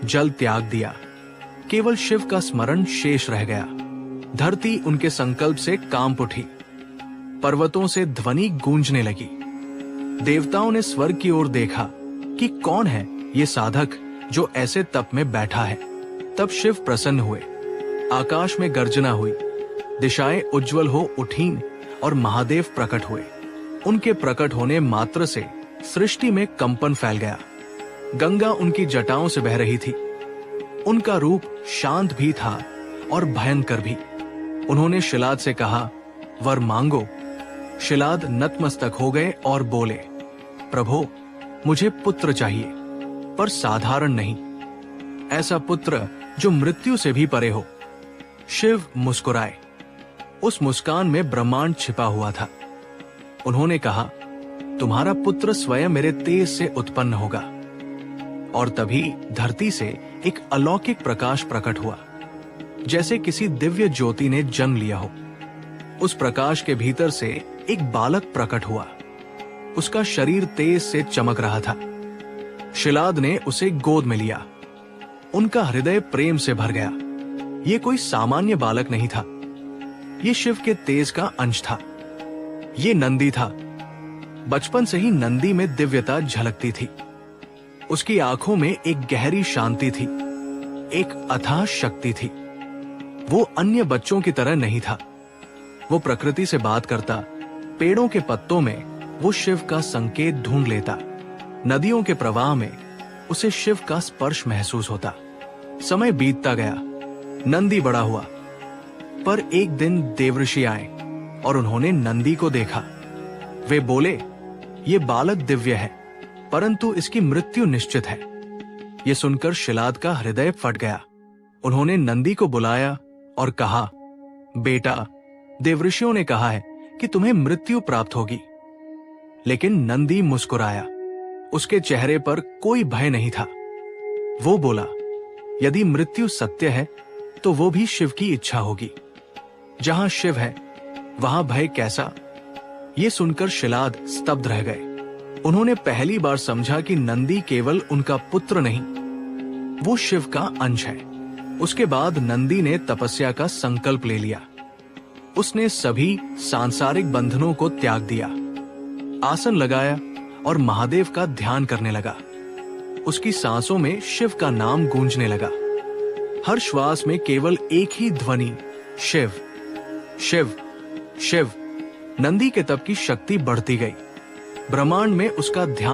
जल त्याग दिया, केवल शिव का स्मरण शेष रह गया। धरती उनके संकल्प से कांप उठी, पर्वतों से ध्वनि गूंजने लगी। देवताओं ने स्वर्ग की ओर देखा कि कौन है ये साधक जो ऐसे तप में बैठा है। तब शिव प्रसन्न हुए, आकाश में गर्जना हुई, दिशाएं उज्जवल हो उठीं और महादेव प्रकट हुए। उनके प्रकट होने मात्र से सृष्टि में कंपन फैल गया। गंगा उनकी जटाओं से बह रही थी। उनका रूप शांत भी था और भयंकर भी। उन्होंने शिलाद से कहा, वर मांगो। शिलाद नतमस्तक हो गए और बोले, प्रभो, मुझे पुत्र चाहिए, पर साधारण नहीं, ऐसा पुत्र जो मृत्यु से भी परे हो। शिव मुस्कुराए। उस मुस्कान में ब्रह्मांड छिपा हुआ था। उन्होंने कहा, तुम्हारा पुत्र स्वयं मेरे तेज से उत्पन्न होगा। और तभी धरती से एक अलौकिक प्रकाश प्रकट हुआ, जैसे किसी दिव्य ज्योति ने जन्म लिया हो। उस प्रकाश के भीतर से एक बालक प्रकट हुआ। उसका शरीर तेज से चमक रहा था। शिलाद ने उसे गोद में लिया। उनका हृदय प्रेम से भर गया। ये कोई सामान्य बालक नहीं था, ये शिव के तेज का अंश था। ये नंदी था। बचपन से ही नंदी में दिव्यता झलकती थी। उसकी आंखों में एक गहरी शांति थी, एक अथाह शक्ति थी। वो अन्य बच्चों की तरह नहीं था। वो प्रकृति से बात करता, पेड़ों के पत्तों में वो शिव का संकेत ढूंढ लेता, नदियों के प्रवाह में उसे शिव का स्पर्श महसूस होता। समय बीतता गया, नंदी बड़ा हुआ, पर एक दिन देवऋषि आए और उन्होंने नंदी को देखा। वे बोले, ये बालक दिव्य है, परंतु इसकी मृत्यु निश्चित है। ये सुनकर शिलाद का हृदय फट गया। उन्होंने नंदी को बुलाया और कहा, बेटा, देवऋषियों ने कहा है कि तुम्हें मृत्यु प्राप्त होगी। लेकिन नंदी मुस्कुराया। उसके चेहरे पर कोई भय नहीं था। वो बोला, यदि मृत्यु सत्य है तो वो भी शिव की इच्छा होगी। जहां शिव है वहां भय कैसा? ये सुनकर शिलाद स्तब्ध रह गए। उन्होंने पहली बार समझा कि नंदी केवल उनका पुत्र नहीं, वो शिव का अंश है। उसके बाद नंदी ने तपस्या का संकल्प ले लिया। उसने सभी सांसारिक बंधनों को त्याग दिया, आसन लगाया और महादेव का ध्यान करने लगा। उसकी सांसों में शिव का नाम गूंजने लगा। हर श्वास में केवल एक ही ध्वनि, शिव शिव शिव। नंदी के तप की शक्ति बढ़ती गई। ब्रह्मांड में उसका ध्यान